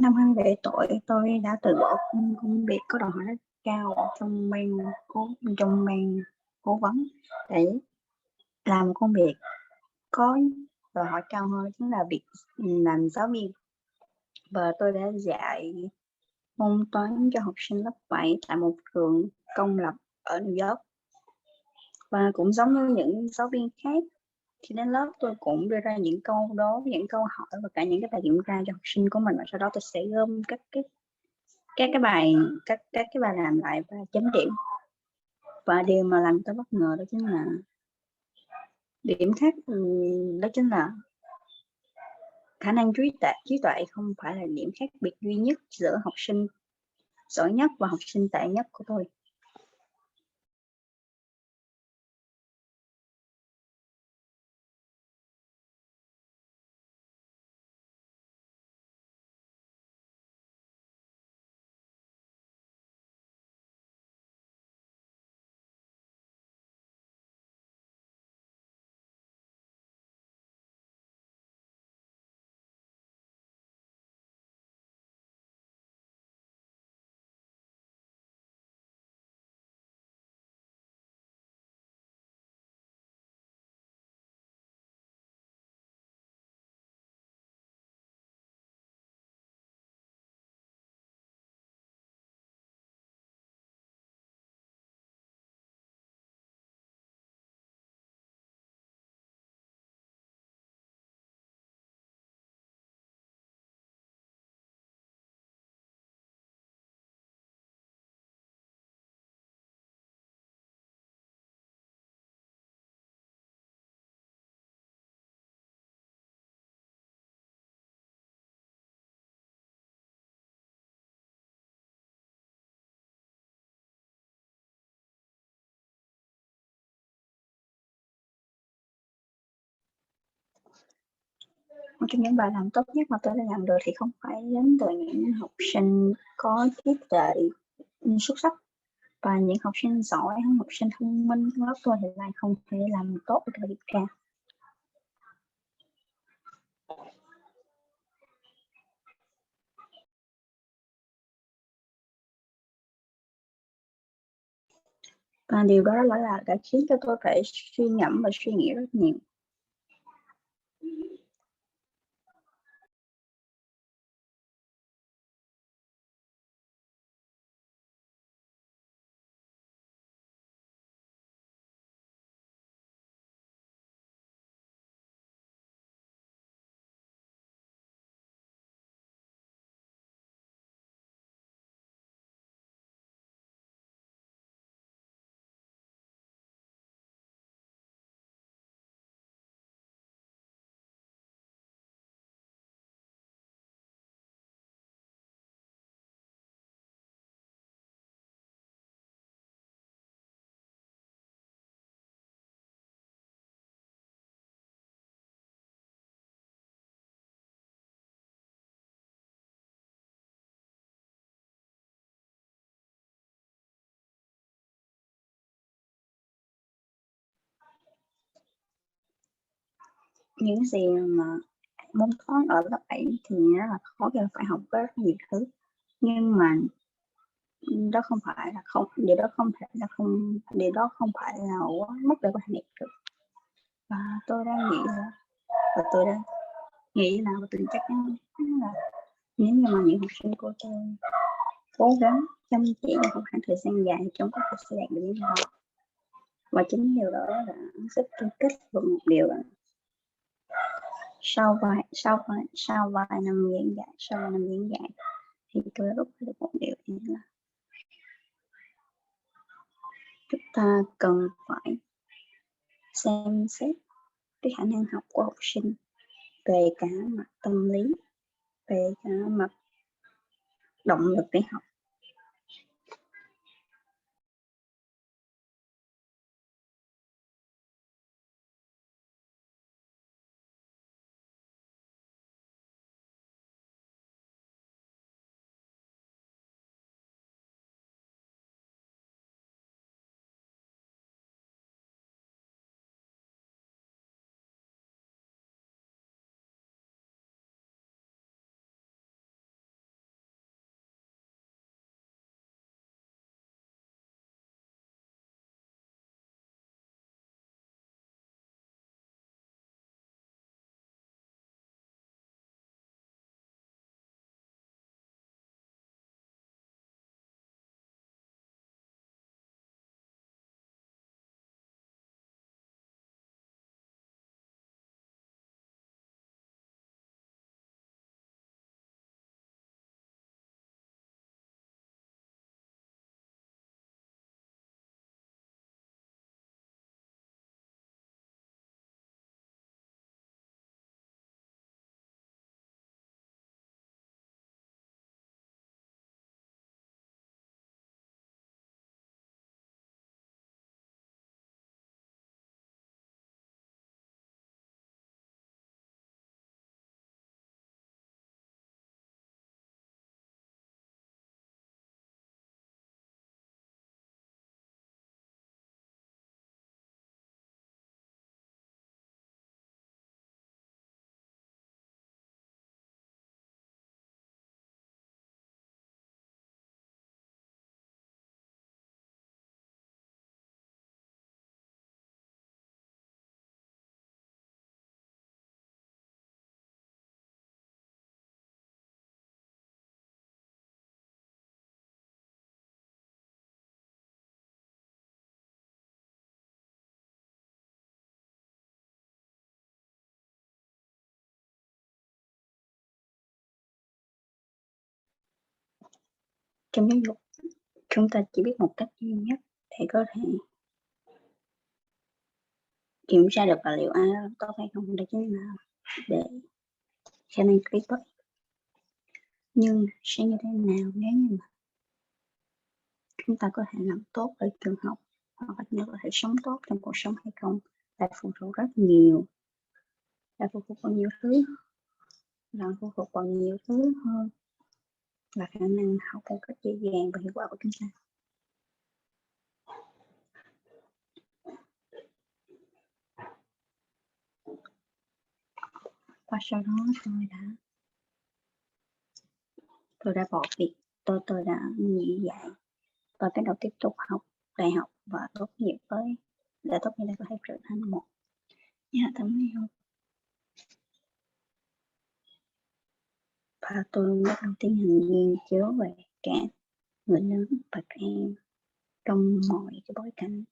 Năm 27 tuổi, tôi đã từ bỏ công việc có đòi hỏi rất cao trong ban cố vấn để làm một công việc có đòi hỏi cao hơn, chính là việc làm giáo viên. Và tôi đã dạy môn toán cho học sinh lớp 7 tại một trường công lập ở New York. Và cũng giống như những giáo viên khác, khi đến lớp tôi cũng đưa ra những câu đố, những câu hỏi và cả những cái bài kiểm tra cho học sinh của mình, và sau đó tôi sẽ gom các cái bài làm lại và chấm điểm. Và điều mà làm tôi bất ngờ đó chính là điểm khác, đó chính là khả năng trí tuệ không phải là điểm khác biệt duy nhất giữa học sinh giỏi nhất và học sinh tệ nhất của tôi. Một trong những bài làm tốt nhất mà tôi đã làm được thì không phải đến từ những học sinh có trí tuệ xuất sắc và những học sinh giỏi hay học sinh thông minh trong lớp tôi thì lại không thể làm tốt được bài kiểm tra. Và điều đó đã khiến cho tôi phải suy ngẫm và suy nghĩ rất nhiều. Những gì mà môn toán ở lớp 7 thì nó là khó, cho phải học rất nhiều thứ, nhưng mà đó không phải là không điều đó không thể là không điều đó không phải là quá mức để có thể đạt được. Và tôi đang nghĩ là và tôi đang nghĩ là và tôi chắc chắn là nếu như mà những học sinh của tôi cố gắng chăm chỉ và không khoảng thời gian dài, chúng có thể sẽ đạt được những đó. Và chính điều đó là giúp tôi kết luận một điều là sau vài năm giảng dạy thì tôi rút ra được một điều là chúng ta cần phải xem xét cái khả năng học của học sinh về cả mặt tâm lý, về cả mặt động lực để học. Trong giáo dục, chúng ta chỉ biết một cách duy nhất để có thể kiểm tra được là liệu ai tốt hay không, đó chính là để khả năng trí tuệ. Nhưng sẽ như thế nào nếu như mà chúng ta có thể làm tốt ở trường học, hoặc là chúng ta có thể sống tốt trong cuộc sống hay không, là phụ thuộc rất nhiều, là phụ thuộc vào nhiều thứ, là phụ thuộc vào nhiều thứ hơn là khả năng học một cách dễ dàng và hiệu quả của chúng ta. Và sau đó tôi đã bỏ việc, tôi đã nghỉ dạy và bắt đầu tiếp tục học đại học và tốt nghiệp để tốt nghiệp để có thể trở thành một nhà thẩm mỹ học. Và tôi bắt đầu tiến hành nghiên cứu về trẻ, người lớn và trẻ em trong mọi cái bối cảnh,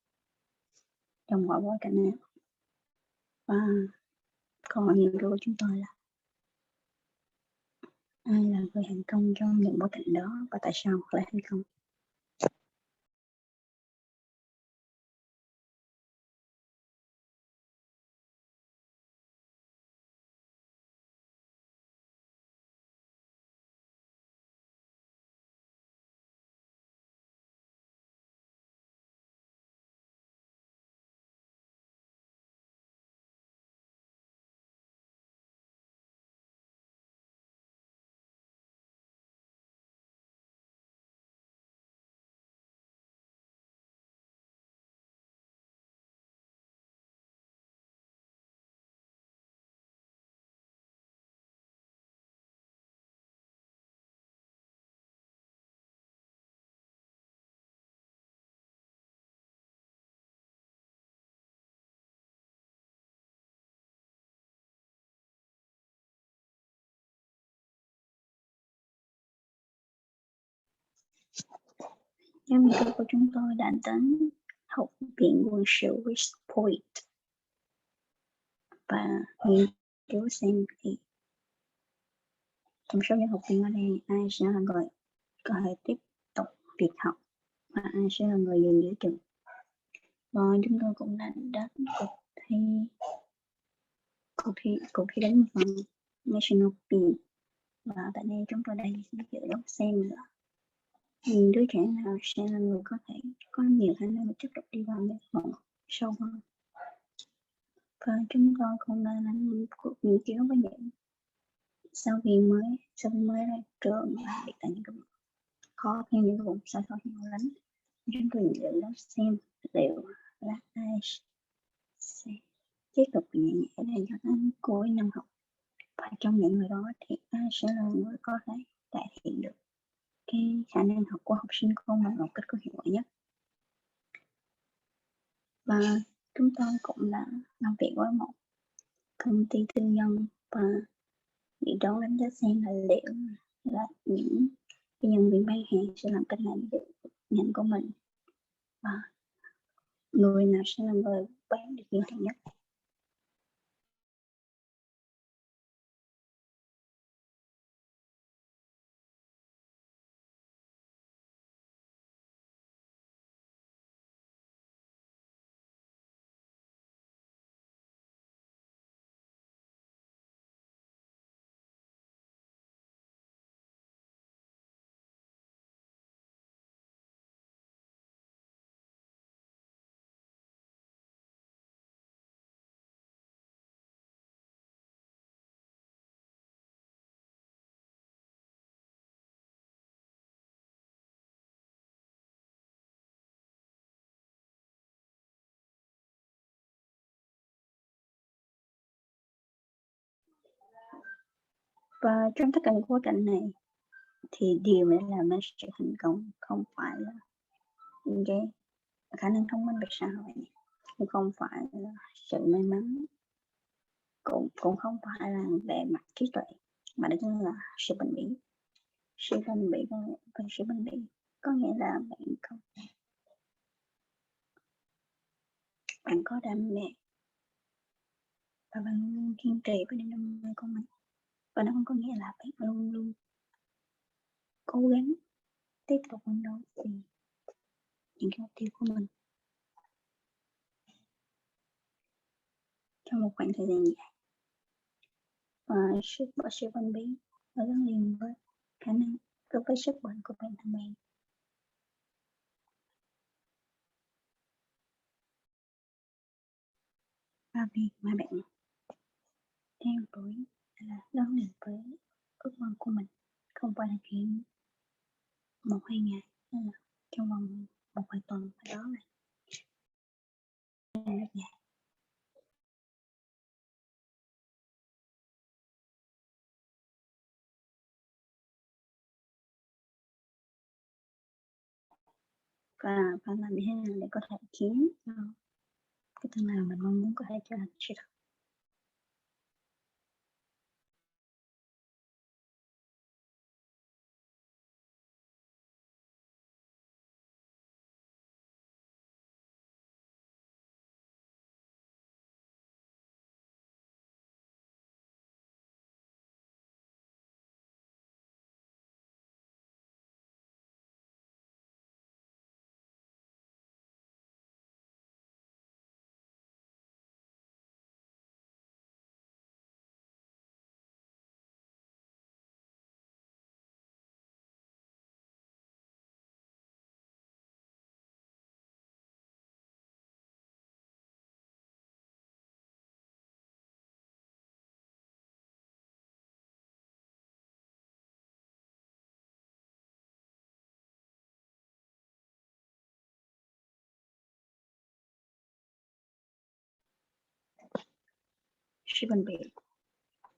trong mọi bối cảnh nào. Và câu hỏi nghiên cứu của chúng tôi là ai là người thành công trong những bối cảnh đó và tại sao họ lại thành công. Nhóm nghiên cứu của chúng tôi đã đến Học viện Quân sự West Point và nghiên cứu xem thì trong số những học viên ở đây ai sẽ là người có thể tiếp tục việc học và ai sẽ là người dừng giữa chừng. Và chúng tôi cũng đã đến cuộc thi đánh phần National Bean, và tại đây chúng tôi đang dự đoán xem là những đứa trẻ nào sẽ là người có thể có nhiều khả năng tiếp tục đi vào nghệ thuật sâu hơn. Và chúng tôi cũng đã làm một cuộc nghiên cứu với những giáo viên mới ra trường, và biệt tại những cái khó khăn, những cái vùng xa xôi hẻo lánh. Chúng tôi dự đoán xem liệu là ai sẽ tiếp tục nhẹ nhẹ để cho đến cuối năm học, và trong những người đó thì ai sẽ là người có thể cải thiện được cái khả năng học của học sinh của mình một cách có hiệu quả nhất. Và chúng tôi cũng đã làm việc với một công ty tư nhân và dự đoán đánh giá xem là liệu là những nhân viên bán hàng sẽ làm cách nào được ngành của mình, và người nào sẽ là người bán được nhiều hàng nhất. Và trong tất cả những bối cảnh này thì điều mà làm nên sự thành công không phải là những cái khả năng thông minh về xã hội, cũng không phải là sự may mắn, cũng không phải là về mặt trí tuệ, mà đó chính là sự bền bỉ. Sự bền bỉ có nghĩa là bạn có đam mê và bạn luôn kiên trì với niềm đam mê của mình, và nó không có nghĩa là bạn luôn luôn cố gắng tiếp tục phấn đấu vì những cái mục tiêu của mình trong một khoảng thời gian dài. Và sự bền bỉ gắn liền với khả năng đối với sức bền của bản thân bạn. Và việc mà bạn theo đuổi là gắn liền với ước mơ của mình, không phải là chuyện 1-2 ngày hay là trong vòng 1-2 tuần, mà đó là rất dài. Và phải làm như thế nào để có thể khiến cho cái tương lai mình mong muốn có thể trở thành sự thật.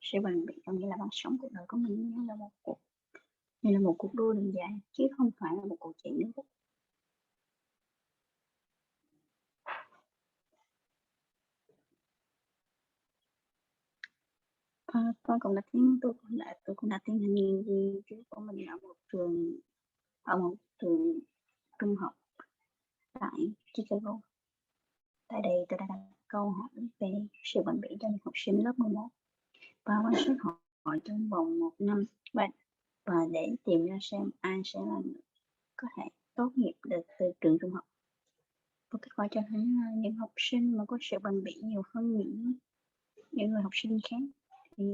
Sự bền bỉ có nghĩa là bạn sống cuộc đời của mình như là một cuộc đua đường dài, chứ không phải là một cuộc chạy nước rút. Tôi cũng đã tiến hành nghiên cứu của mình ở một trường trung học tại Chicago. Tại đây tôi đã đặt câu hỏi về sự bền bỉ cho những học sinh lớp 11 và quan sát họ trong vòng 1 năm và để tìm ra xem ai sẽ là người có thể tốt nghiệp được từ trường trung học. Và kết quả cho thấy là những học sinh mà có sự bền bỉ nhiều hơn những người học sinh khác thì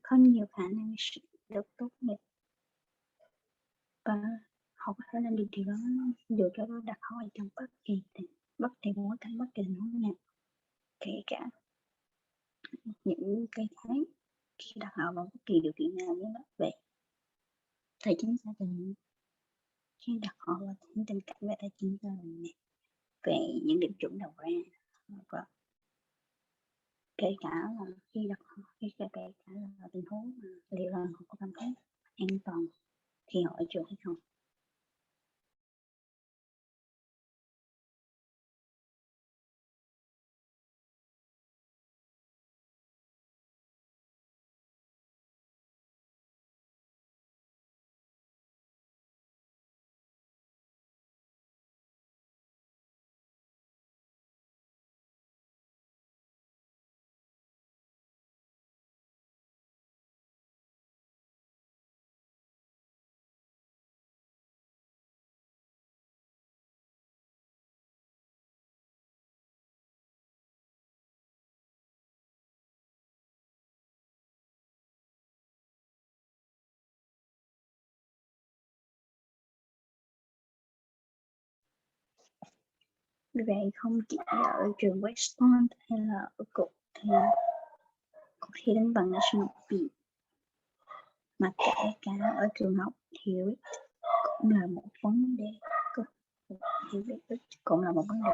có nhiều khả năng được tốt nghiệp, và họ có thể làm được điều đó dù cho nó đặt họ trong bất kỳ bối cảnh, bất kỳ tình huống nào, kể cả những cái tháng khi đặt họ vào bất kỳ điều kiện nào như về tài chính gia đình, khi đặt họ vào những tình cảnh về tài chính gia đình này, về những điểm chuẩn đầu ra, và kể cả là khi kể cả là tình huống mà liệu là họ có cảm thấy an toàn khi họ ở trường hay không. Vì vậy không chỉ ở trường West Point hay là ở cuộc thi đánh bằng National Beat, mà kể cả ở trường học thì cũng là một vấn đề cũng là một vấn đề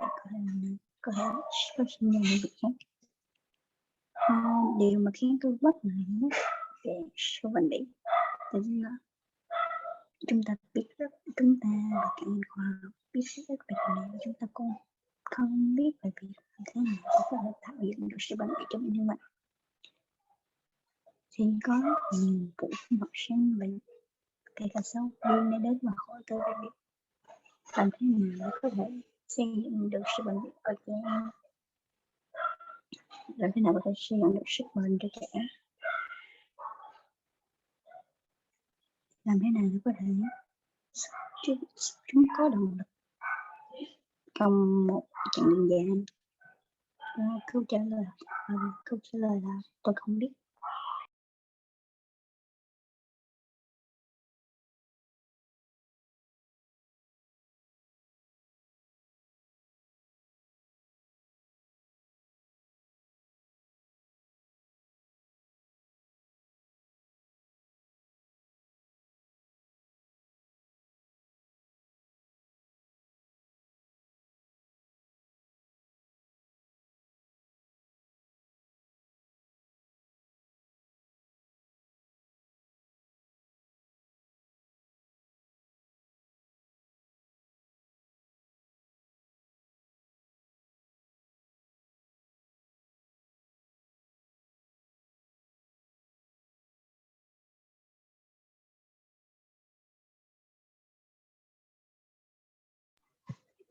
có thể có sinh ra những việc khác. Điều mà khiến tôi bất ngờ nhất về số bền bỉ đó là chúng ta và cả nhà khoa học biết rất về điều này, chúng ta cũng không biết về việc thế nào để có thể tạo dựng được sự bền bỉ cho bản thân mình. Thì có rất nhiều vụ học sinh bệnh kể cả giáo viên đã đến và hỏi tôi về việc làm thế nào để có thể xây dựng được sự bền bỉ ở trẻ em, làm thế nào có thể xây dựng được sức bền cho trẻ, làm thế nào để có thể chứ chúng có động lực trong một chặng đường dài. Câu trả lời là tôi không biết.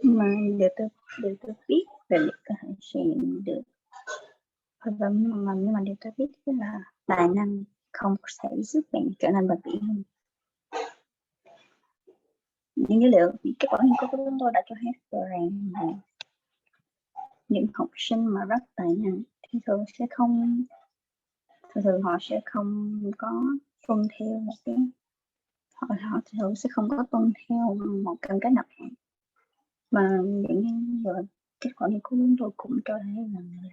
Mà điều tôi biết về việc có thể xây dựng được nhưng mà điều tôi biết là tài năng không thể giúp bạn trở nên bền bỉ hơn. Những dữ liệu kết quả nghiên cứu của chúng tôi đã cho thấy rằng những học sinh mà rất tài năng thì thường họ sẽ không có tuân theo một cái họ thường sẽ không có tuân theo một cam kết nào cả. Mà những kết quả nghiên cứu của chúng tôi cũng cho thấy rằng là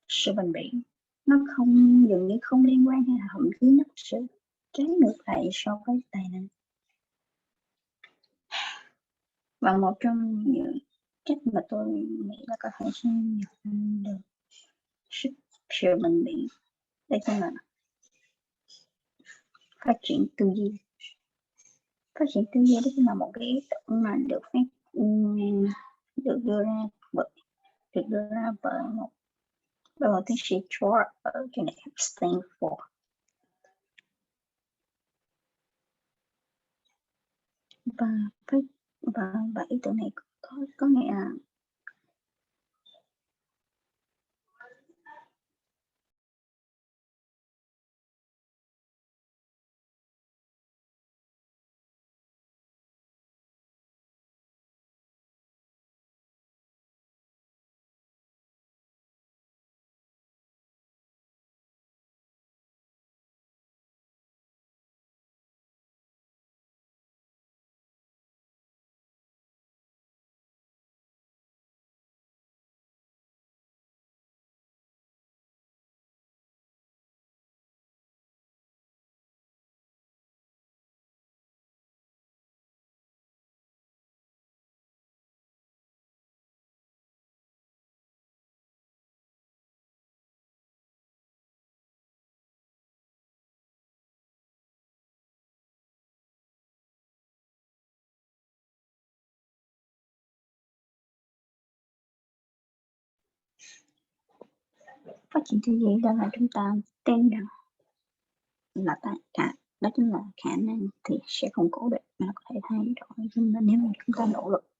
sự bền bỉ nó dường như không liên quan hay là thậm chí nó sẽ trái ngược lại so với tài năng. Và một trong những cách mà tôi nghĩ là có thể xây dựng được sự bền bỉ đây chính là phát triển tư duy. Phát triển tư duy đó chính là một cái ý tưởng mà được đưa ra bởi một tiến sĩ George ở trường đại học Stanford. Và ý tưởng này có nghĩa là phát triển tư duy đó là chúng ta tin rằng là đó chính là khả năng thì sẽ không cố định mà có thể thay đổi, nhưng mà nếu mà chúng ta nỗ lực.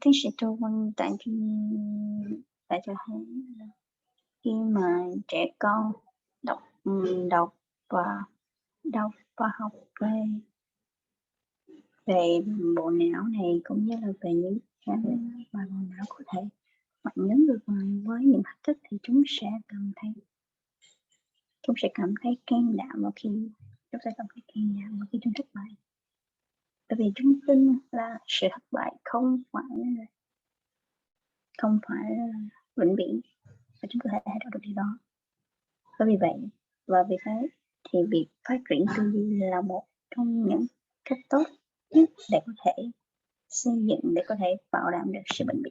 Tiến sĩ Tô Vân đã cho thấy khi mà trẻ con đọc và học về bộ não này cũng như là về những khả năng mà bộ não có thể phản ứng được với những thách thức thì chúng sẽ cảm thấy can đảm khi chúng thất bại, bởi vì chúng tin là sự thất bại không phải là vĩnh viễn và chúng có thể thay đổi được điều đó. Vì thế thì việc phát triển tư duy là một trong những cách tốt nhất để có thể xây dựng, để có thể bảo đảm được sự bền bỉ.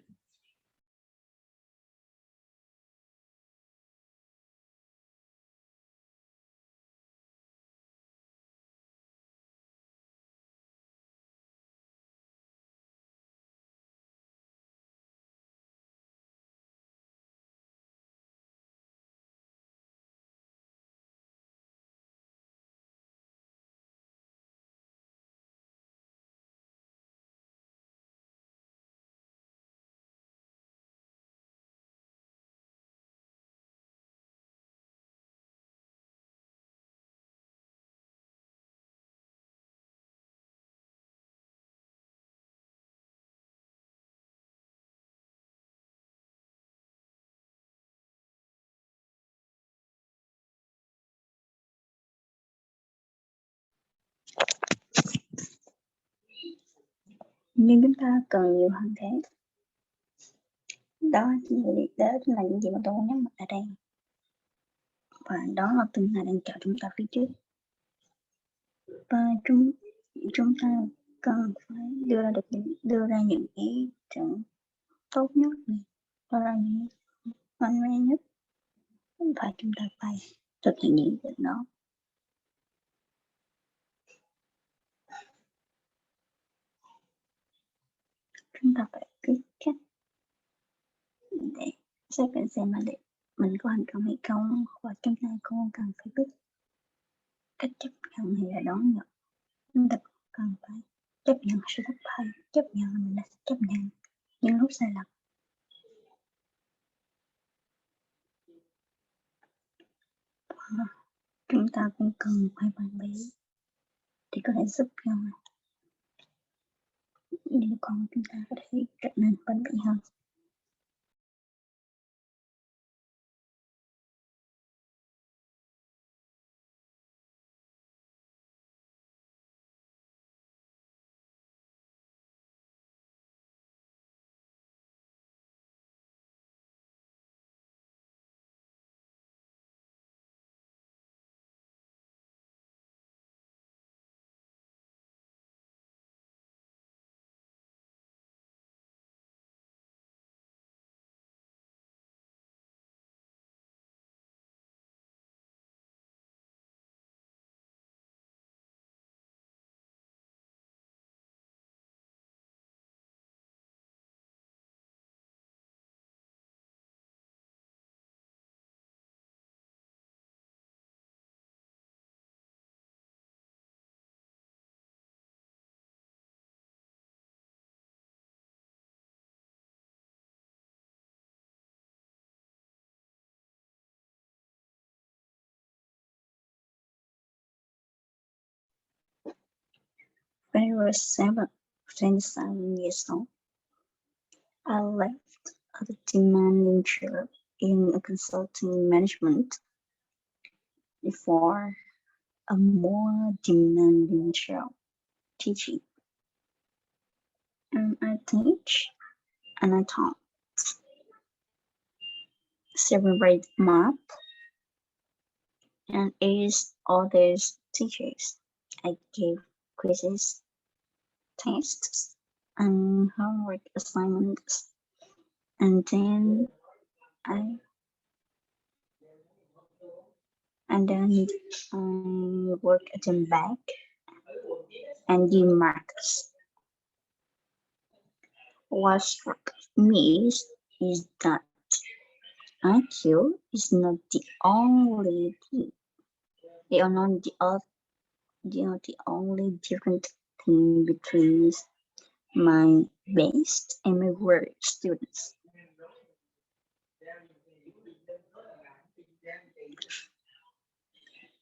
nhưng chúng ta cần nhiều hơn thế. Đó chính là những gì mà tôi muốn nhấn mạnh ở đây, và đó là tương lai đang chờ chúng ta phía trước, và chúng ta cần phải đưa ra những ý tưởng tốt nhất này, đưa ra những mạnh mẽ nhất, và chúng ta phải thực hiện những việc đó. Chúng ta phải biết cách để xác định xem là mình có thành công hay không, và chúng ta cũng cần phải biết cách chấp nhận hay là đón nhận. Chúng ta cần phải chấp nhận sự thất bại, chấp nhận là mình đã chấp nhận những lúc sai lầm. Chúng ta cũng cần phải bàn bỉ để có thể giúp nhau, để con chúng ta có thể trở nên bền bỉ hơn. When I was 27 years old, I left a demanding job in a consulting management for a more demanding job teaching. And I teach and I taught 7th grade math and 8 other teachers. I gave quizzes, tests, and homework assignments, and then I work at the back and give marks. What struck me is that IQ is not the only thing. They are not the only different thing between my best and my worst students.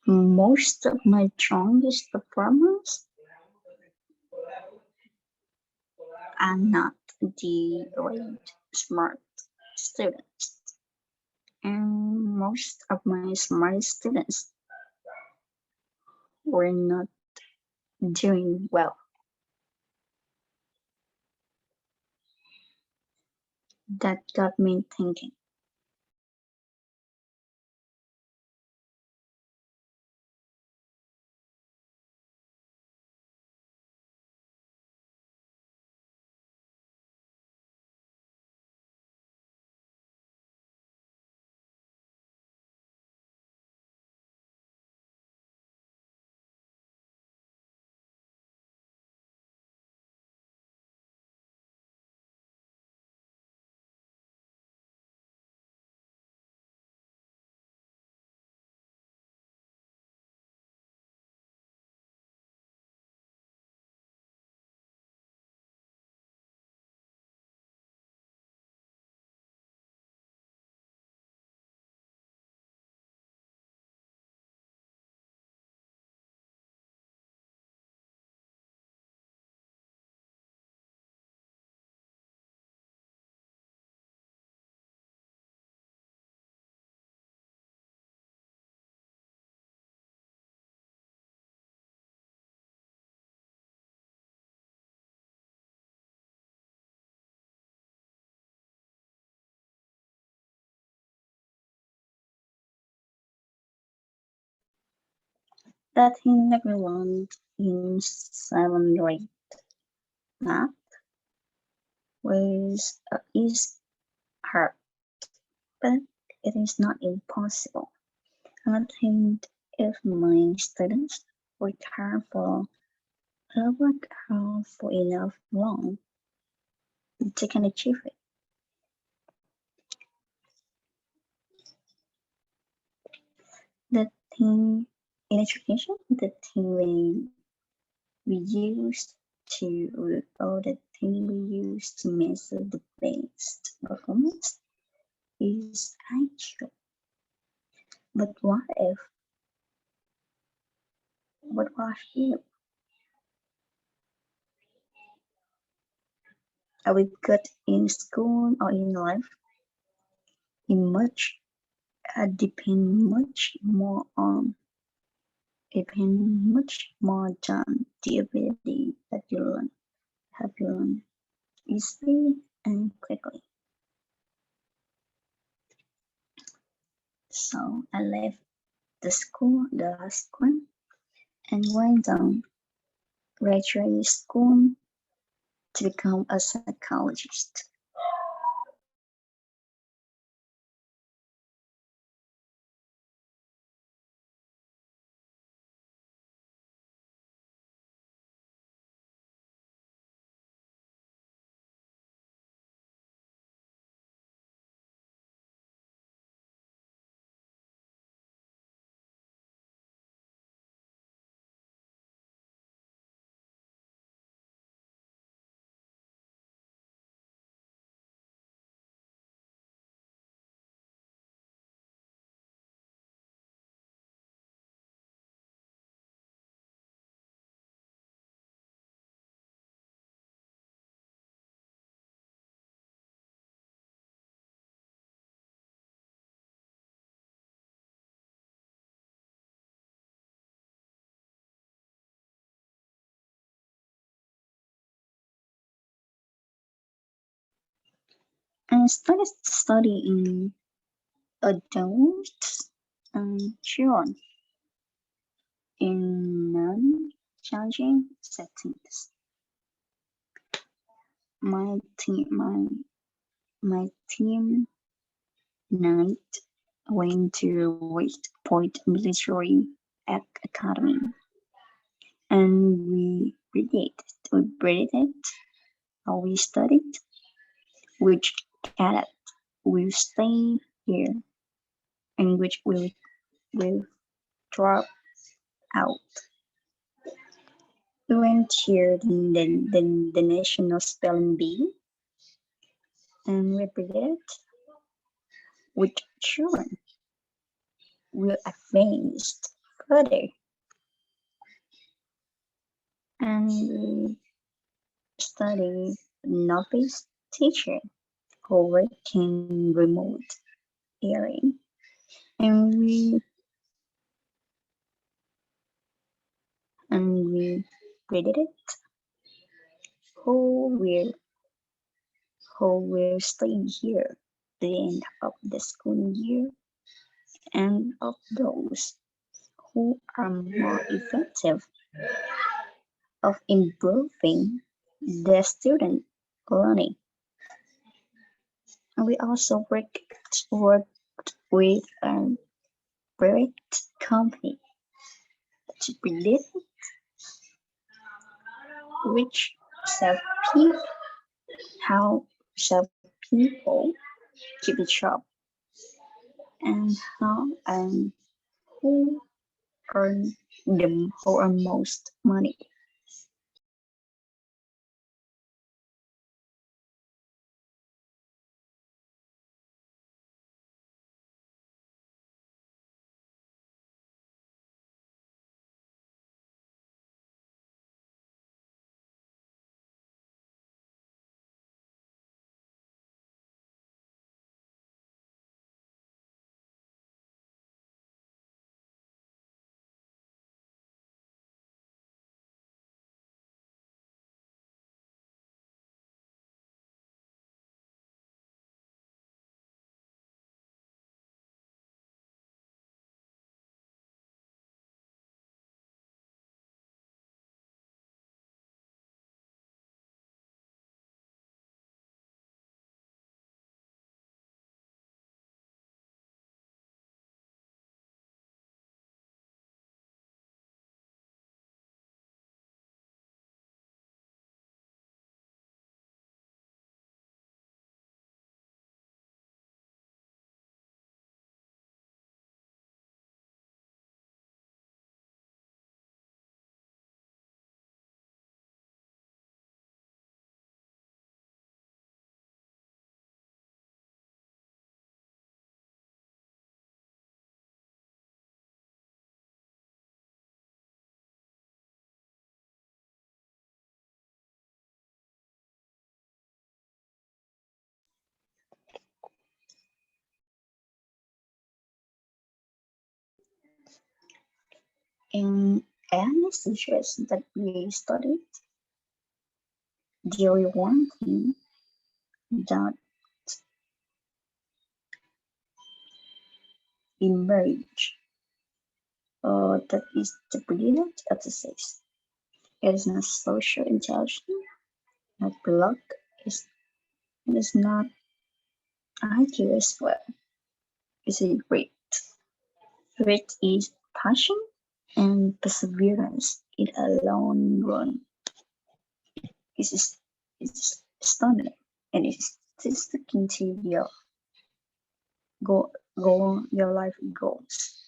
Most of my strongest performers are not the great smart students, and most of my smart students were not doing well. That got me thinking. that he never learned in seventh grade. Math is hard, but it is not impossible. I think if my students work hard for enough long, they can achieve it. The thing in education, the thing we use or the thing we use to measure the best performance is actual. But what if we good in school or in life in much depend much more on the ability that have you learned easily and quickly. So I left the last one, and went on graduate school to become a psychologist. And started studying adults and children in non-challenging settings. My team night went to West Point Military Academy, and we studied which cadet will stay here and which will drop out. We went here the national spelling bee, and we predicted which children will advance further, and we study novice teacher who work in remote area, and we predicted who will who will stay here the end of the school year, and of those who are more effective of improving the student learning. And we also worked with a private company to predict which self people how self people keep a job, and how and who who earn most money. In any situation that we studied, there is one thing that emerge, that is the brilliant exercise. It is not social intelligence, not luck, it is not IQ as well. It's a grit. Grit is passion and perseverance in a long run. It's stunning and it's sticking to your your life goals.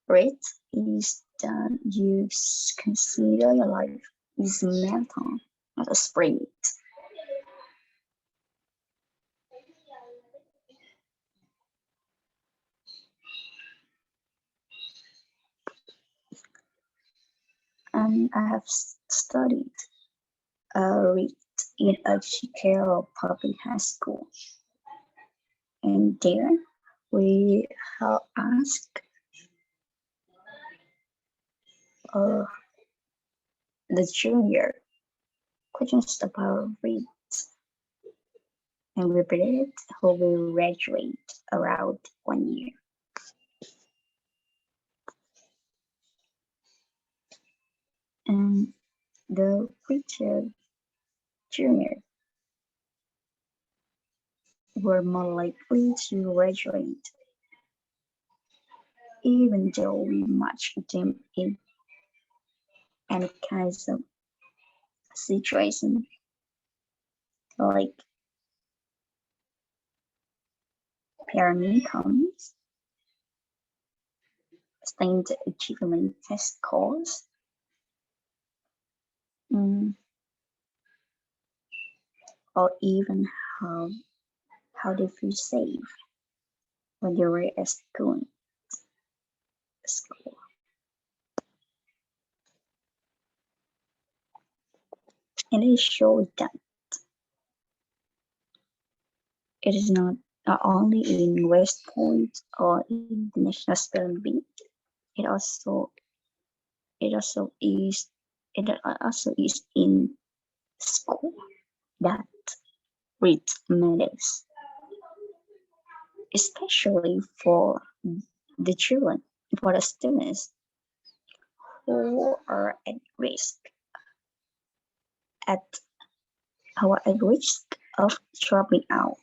Grit is that you consider your life is a marathon, not a sprint. And I have studied read in a Chicago public high school. And there we have asked uh, the junior questions about read, and we predict who will graduate around 1 year. And the future junior were more likely to graduate, even though we matched them in any kinds of situation, like parent incomes, state achievement test scores, mm, or even how they feel safe when they were at school. And it shows that it is not only in West Point or in the National Spelling Bee, it also it also is it also is in school that read matters, especially for the children, for the students who are at at risk of dropping out.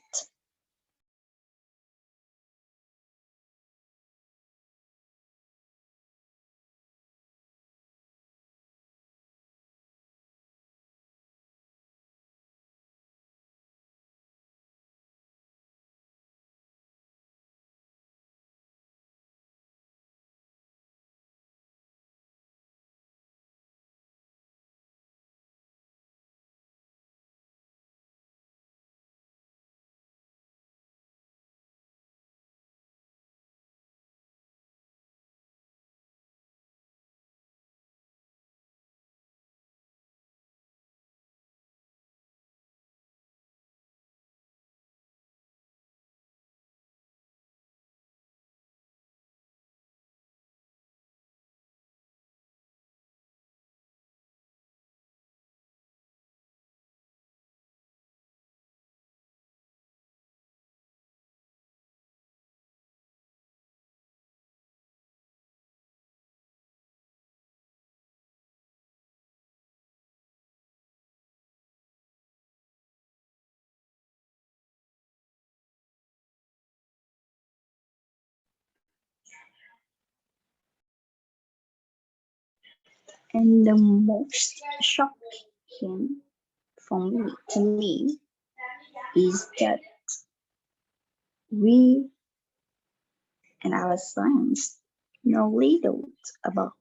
And the most shocking for me to me is that we and our science know little about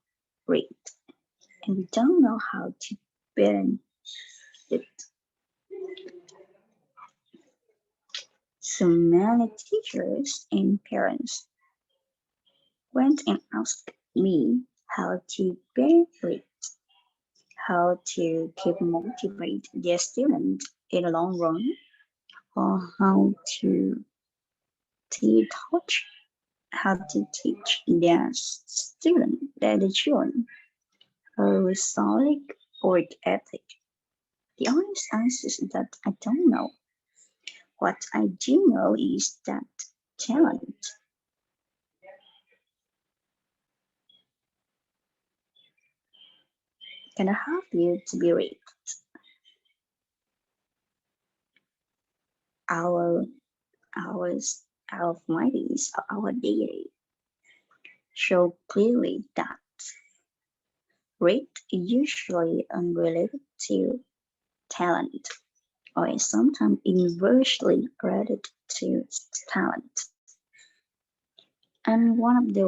read, and we don't know how to burn it. So many teachers and parents went and asked me how to burn it, how to keep motivate their students in the long run, or how to teach their student, their children, a solid work ethic. The honest answer is that I don't know. What I do know is that talent can help you to be rich. Our ours our findings of our data show clearly that rate is usually unrelated to talent or is sometimes inversely related to talent. And one of the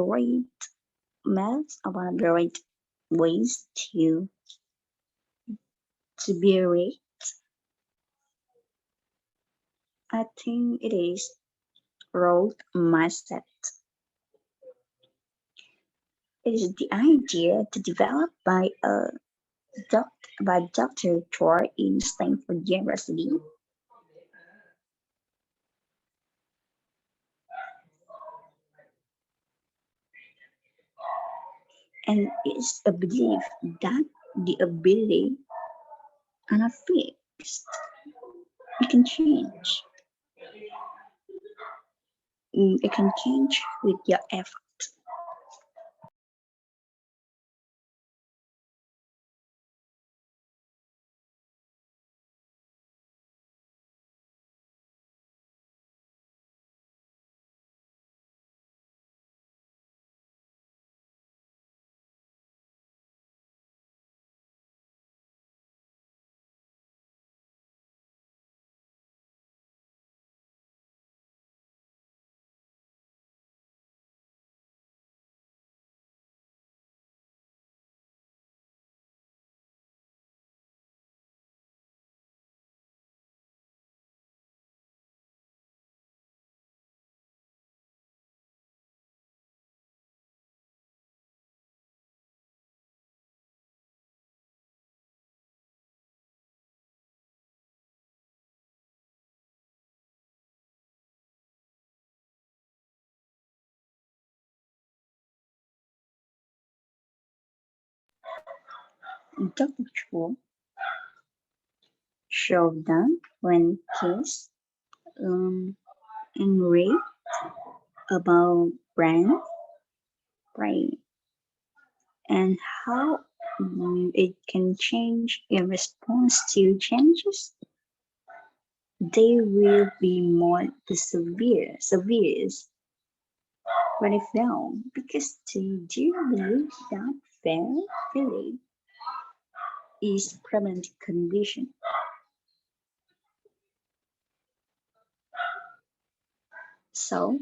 right ways to be rich, I think it is growth mindset. It is the idea to develop by Dr. Choi in Stanford University. And it's a belief that the ability are not fixed. It can change. It can change with your effort. Dr. Choi showed that when kids learn and read about brain, and how it can change in response to changes, they will be more severe when they fail because they do believe that failure is permanent condition. So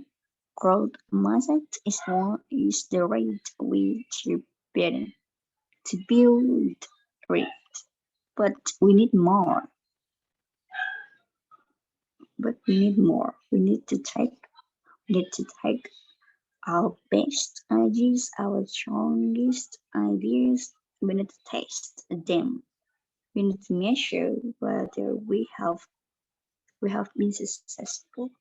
growth mindset is the right way to build it. But we need more. But we need more. We need to take our best ideas, our strongest ideas. We need to test them. We need to measure whether we have been successful.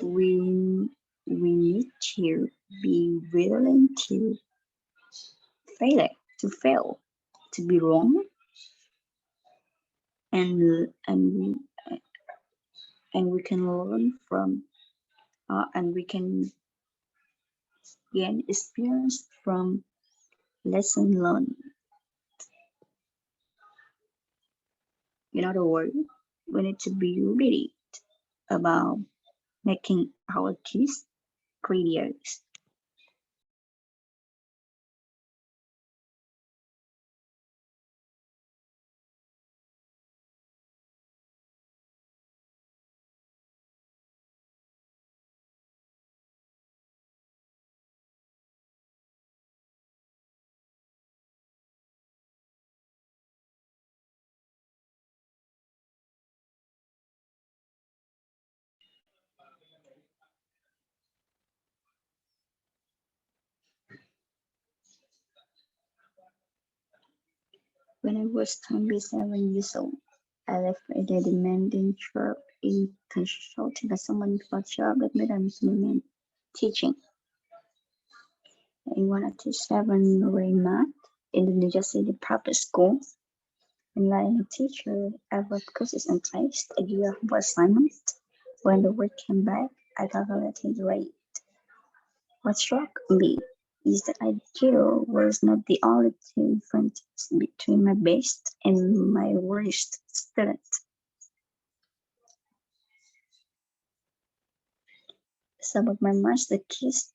We we need to be willing to fail, to fail, to be wrong, and and and we can learn from and we can gain experience from lesson learned. In other words, we need to be ready about making our kids careers. When I was 27 years old, I left a demanding job in consulting as someone for a job that made me teaching. In 127 Raymond in the New Jersey public school. And letting a teacher ever courses in place a year of assignment. When the week came back, I calculated the rate. What struck me is that idea was not the only difference between my best and my worst student. Some of my master kids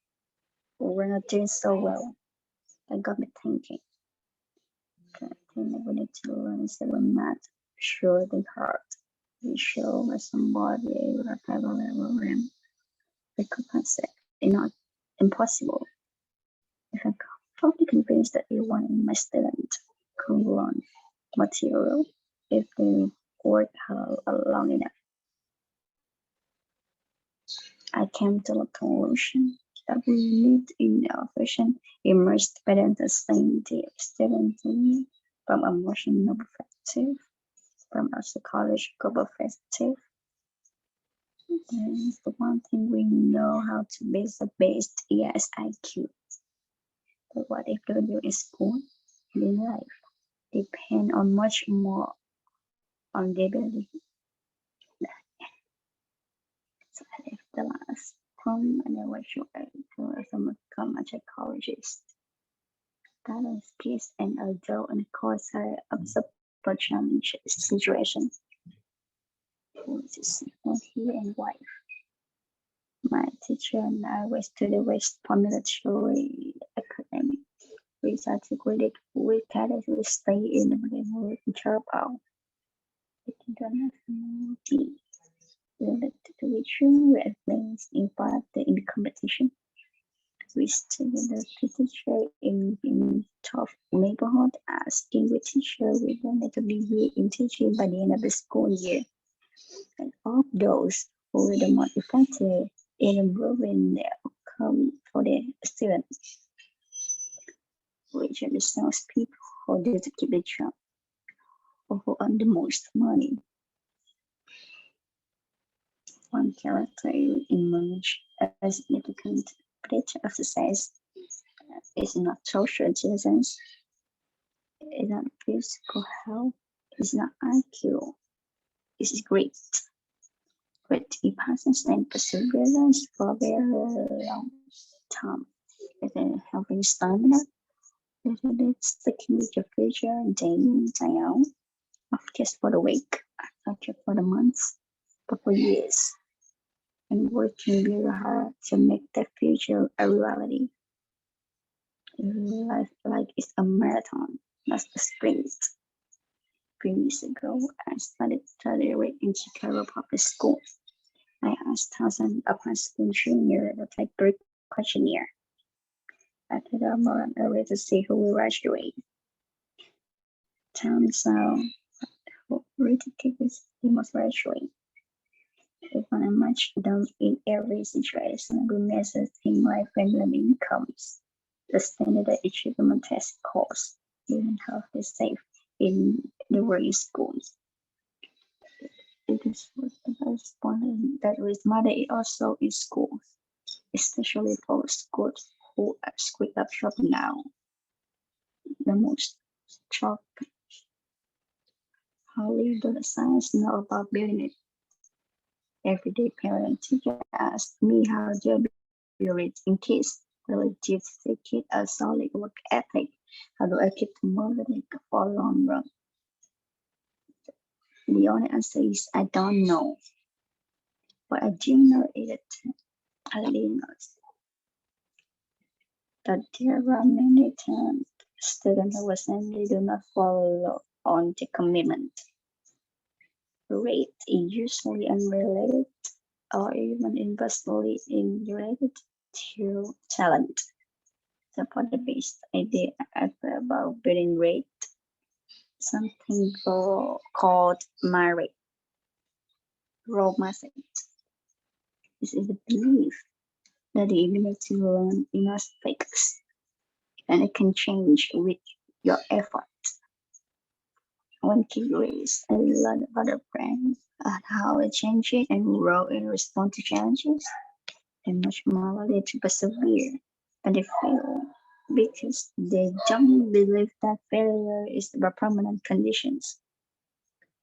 were not doing so well. That got me thinking. We need to learn seven math. Sure, they hard. We show somebody with a level and we compensate. It's not impossible. If I'm fully convinced that everyone in my student could learn material if they work hard long enough. I came to the conclusion that we need innovation immersed better understanding the student from a emotional perspective, from a psychological perspective. That's the one thing we know how to base the best ESIQ. But what if they do in school and in life depend on much more on the ability. So I left the last time and I was to become a psychologist. That is peace and although in course I observe the challenge situation. Which is here and wife. My teacher and I were to the West Military Academy. We articulated we cadets we stay in the job out. International team related to which we advanced in part in the competition. We studied the teacher in tough neighborhood as English teacher we wanted to be in teaching by the end of the school year. And of those who were the most effective in improving the outcome for the students, which are the salespeople who do to keep the job or who earn the most money. One character emerged as a significant predictor of success is not social intelligence, it's not physical health, it's not IQ, it's great patience and perseverance for a very long time. It's a healthy stamina. It's sticking with your future day in, day out, not just for the week, not just for the months, but for years. And working very hard to make that future a reality. Life like it's a marathon, not a sprint. 3 years ago, I started studying in Chicago Public School. I asked thousands of high school juniors to take the questionnaire. I did a more early to see who will graduate. Turns out, who really tickets they must graduate. If one much done in every situation, we measure things like family incomes, the standard achievement test scores, even health is safe in the working schools. It is responding that with mother also in schools, especially for schools who are screwed up shop now. The most shocking. How little the science know about building it. Everyday parent teacher asked me how to build it in kids. Really teach the kid a solid work ethic. How do I keep them motivated for a long run? The only answer is I don't know. What I do know is that there are many times students who simply do not follow on the commitment. Rate is usually unrelated or even inversely related to talent. So for the best idea about building rate, something called MyRate. Role method. This is the belief that the ability to learn in aspects and it can change with your effort. When kids raise, I learn about their brain, how it changes and grow in response to challenges. They're much more likely to persevere, and they fail because they don't believe that failure is a permanent conditions.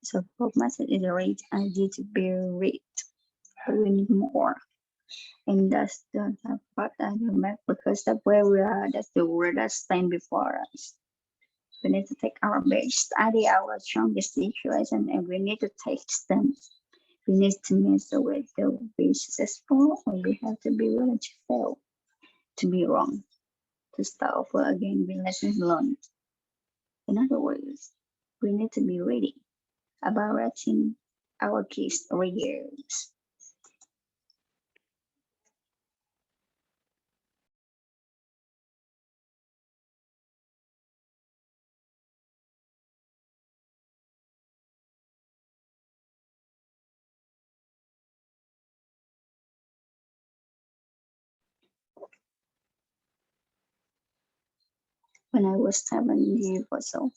So growth method is a great idea to be read, but we need more. And that's the part that you make because that's where we are, that's the word that stand before us. We need to take our best idea, our strongest situation, and we need to take steps. We need to measure whether we be successful or we have to be willing to fail, to be wrong, to start over again with lessons learned. In other words, we need to be ready about writing our case over years. When I was 7 years or so,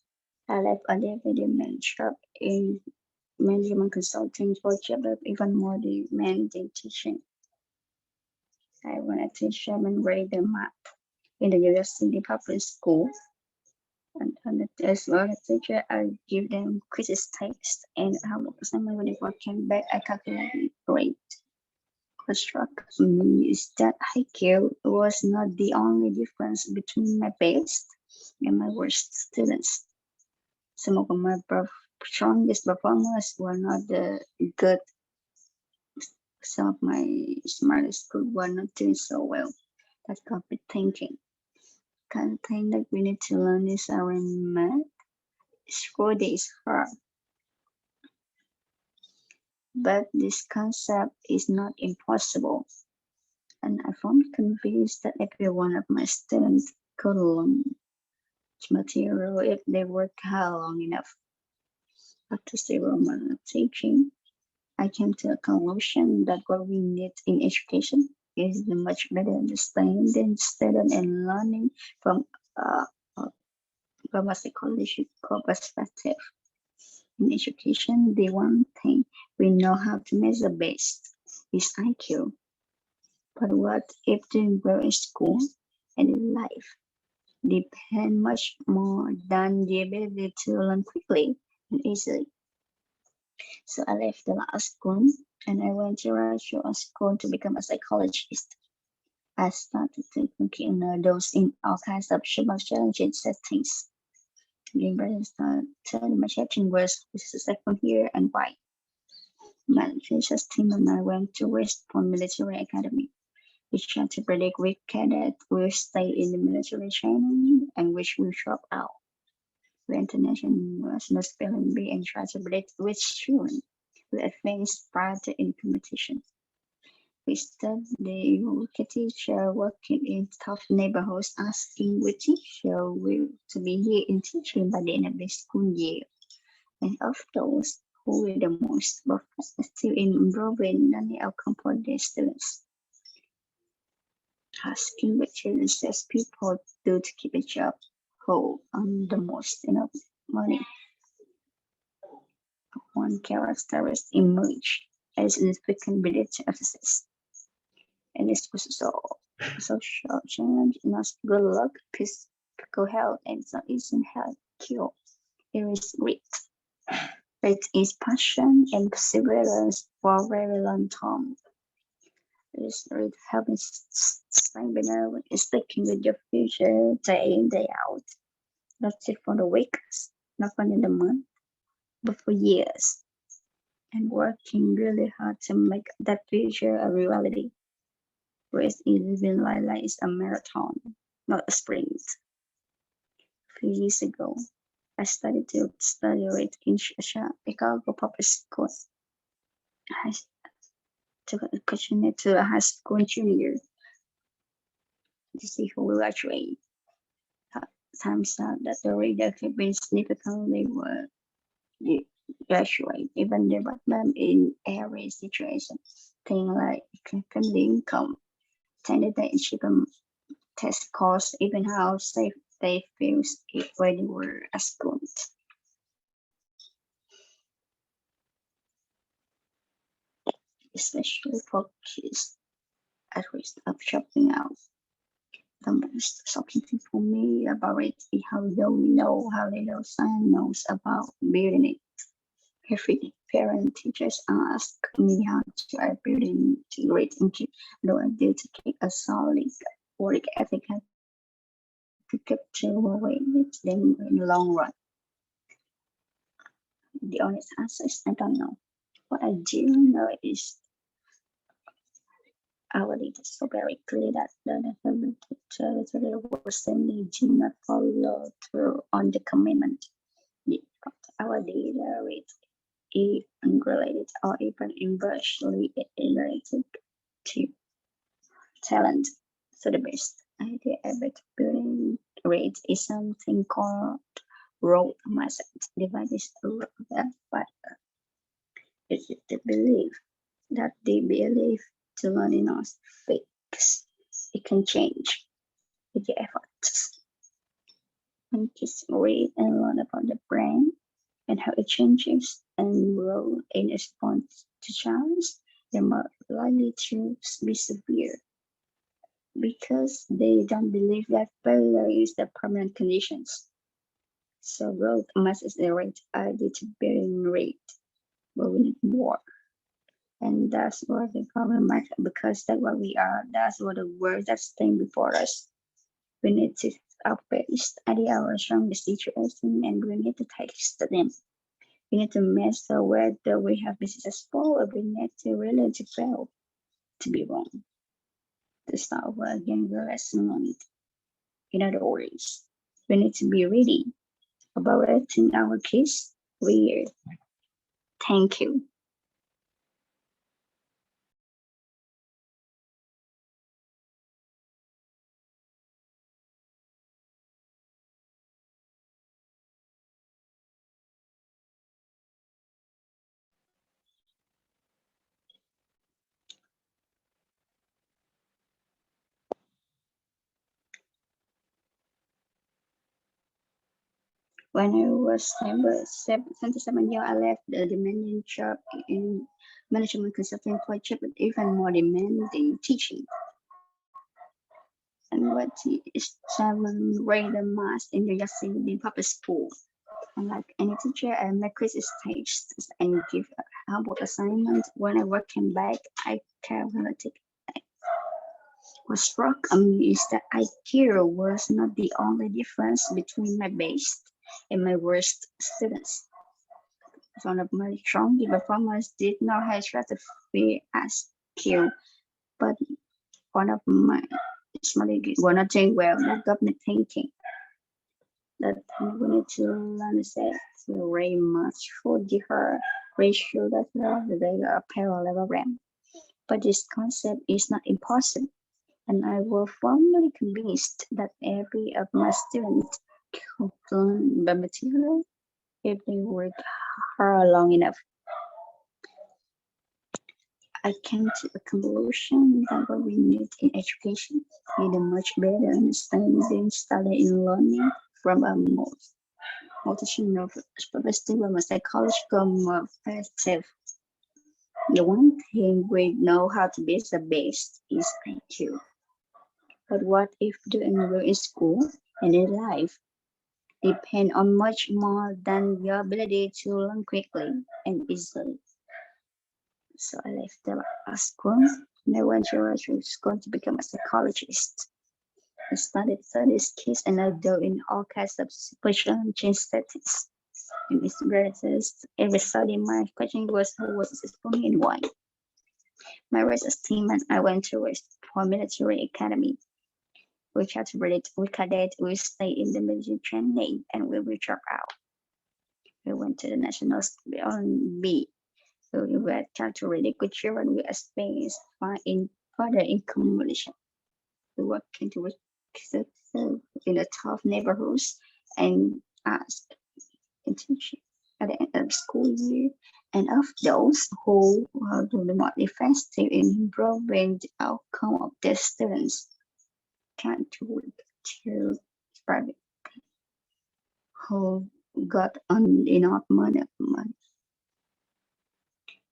I left a deputy manager in management consulting for a job that even more demanding teaching. I wanted to teach seventh grade math in the university public school. And as well as teacher, I give them quizzes text and homework assignment. When it came back, I calculated grade. What struck me is that IQ was not the only difference between my best and my worst students. Some of my strongest performers were not good. Some of my smartest group were not doing so well. That got me thinking. Kind of thing that we need to learn is around math. School is hard, but this concept is not impossible. And I found convinced that every one of my students could learn material if they work hard long enough. After several months of teaching, I came to a conclusion that what we need in education is the much better understanding student and learning from a psychological perspective. In education, the one thing we know how to measure best is IQ. But what if doing well in school and in life depend much more than the ability to learn quickly and easily? So I left the last school and I went to Russia school to become a psychologist. I started taking those in all kinds of challenging settings. The embarrassing started my chatting was this is the second year and why. My teacher's team and I went to West Point Military Academy. We tried to predict which cadet will stay in the military training and which will drop out. The international was not spelling bee and tried to predict which student will advance further in competition. We studied the teacher working in tough neighborhoods, asking which teacher will to be here in teaching by the end of the school year. And of those who were the most, but still improving learning outcome for their students. Asking what challenges people do to keep a job, who earn the most enough money. One characteristic emerged as significant ability of success. And this was social challenge, not good luck, physical health, and some isn't health cure. It is grit. It is passion and perseverance for a very long time. It is really helping stamina is sticking with your future day in, day out. Not just for the weeks, not only the month, but for years. And working really hard to make that future a reality. Whereas living life is a marathon, not a sprint. A few years ago, I started to study it in Chicago Public School. I took a opportunity to a high school junior to see who will graduate. Times out that the rate that had been significantly were graduate, even the bottom in every situation. Things like family income, candidate achievement, test scores, even how safe they feel when they were at school. especially for kids at risk of dropping out. The most shocking thing for me about it is how little son knows about building it. Every parent teachers ask me how to I build integrate into though I do to keep a solid work ethic to capture away with them in the long run. The honest answer is I don't know. What I do know is our leaders so very clear that the territory was saying do not follow through on the commitment. Our leader is unrelated or even inversely related to talent. So the best idea about building rate is something called road mindset. Divide is but is it the belief that they believe to learn in us fix. It can change with the efforts. When kids read and learn about the brain and how it changes and grows in response to challenge, they're more likely to be severe because they don't believe that failure is the permanent conditions. So growth must accelerate idea to bearing rate, but we need more. And that's what the problem might because that's what we are, that's what the world that's staying before us. We need to outpace our strongest situation and we need to taste them. We need to measure whether we have been successful or we need to really to fail, to be wrong. To start over again the lesson on it. In other words, we need to be ready about it in our case. We thank you. When I was 27 years, I left the demanding job in management consulting for a job even more demanding teaching. And what is 7 grade math in the Yassin public school. Unlike any teacher, I make quizzes tests and give homework assignments. When I came back, I calculated. What struck me is that IQ was not the only difference between my best and my worst students. One of my strong performers did not have strategy as skill, but one of my smartly were not doing well. That got me thinking that we need to learn set very much for the her ratio that they are parallelogram. But this concept is not impossible, and I was firmly convinced that every of my students could learn the material if they work hard long enough. I came to the conclusion that what we need in education is a much better understanding, study, and learning from a multitude of perspective from a psychological perspective. The one thing we know how to be the best is IQ. But what if doing well in school and in life depend on much more than your ability to learn quickly and easily? So I left the school and I went to school to become a psychologist. I studied studies kids and I do in all kinds of special change settings. In experiences, every study my question was who was successful and why. My resist team and I went to a military academy. We cadet, we stay in the military training and we will drop out. We went to the national school on B. So we were trying to really good children with a space in further accommodation. We work into in the tough neighborhoods and ask internship at the end of the school year. And of those who do the more effective in improving the outcome of their students, trying to work to private who got on enough money.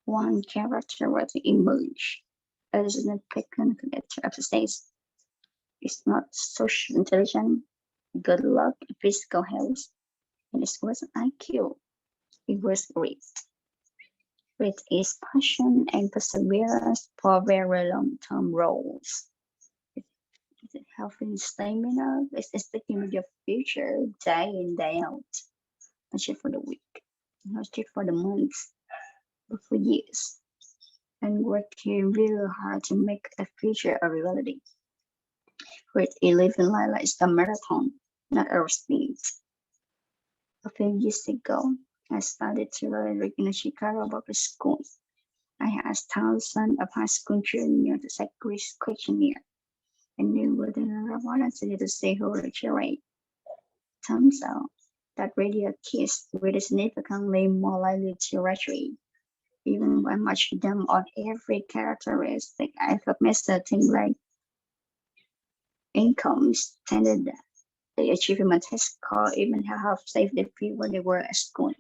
one character will emerge as a significant character of the stage. It's not social intelligence, good luck, physical health, and it wasn't IQ. It was grit. Grit is passion and perseverance for very long-term roles. It's having stamina, it's sticking with your future day in, day out. Not just for the week, not just for the months, but for years. And working really hard to make the future a reality. Grit is living life like it's a marathon, not a sprint. A few years ago, I started to learn in a Chicago public school. I asked thousands of high school children to take quiz questionnaire and knew whether I wanted to say who the cherry. Turns out that radio kids were significantly more likely to graduate, even when matching them on every characteristic. I thought Mr. things like income, standard, the achievement test score, even how safe they feel when they were at school.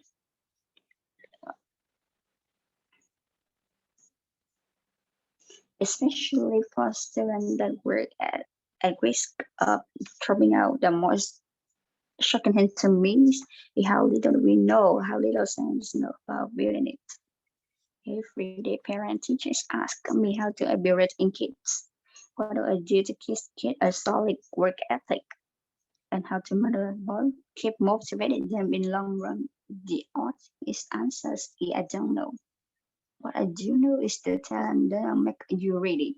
Especially for students that were at risk of dropping out. The most shocking thing to me is how little we know, how little science know about building it. Every day, parent teachers ask me how to build it in kids. What do I do to kids a solid work ethic? And how to keep motivating them in long run? The honest answers I don't know. What I do know is the talent that make you ready.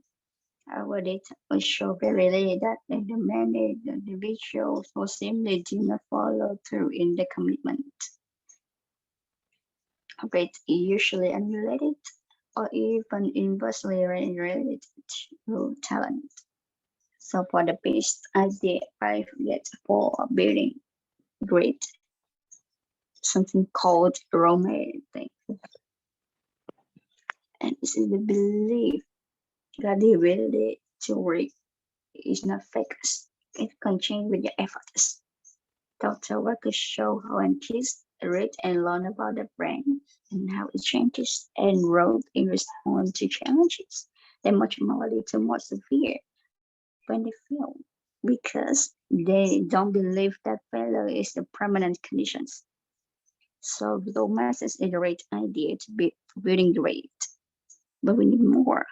Our data will show very clearly that the demanded individuals who simply do not follow through in the commitment. But usually unrelated or even inversely related to talent. So for the best idea I get for building great something called romantic. And this is the belief that the ability to work is not fake. It can change with your efforts. Dr. Walker show how kids read and learn about the brain and how it changes and wrote in response to challenges. They're much more little more severe when they fail because they don't believe that failure is the permanent conditions. So romance is a great idea to be building great, but we need more.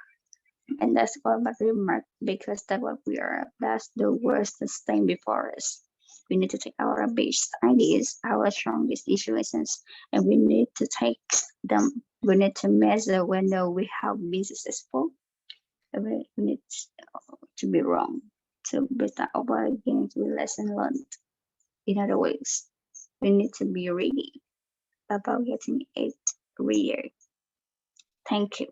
And that's what my remark because that's what we are. That's the worst thing before us. We need to take our best ideas, our strongest situations, and we need to take them. We need to measure whether we have been successful. We need to be wrong, to be start over again with lesson learned. In other words, we need to be ready about getting it real. Thank you.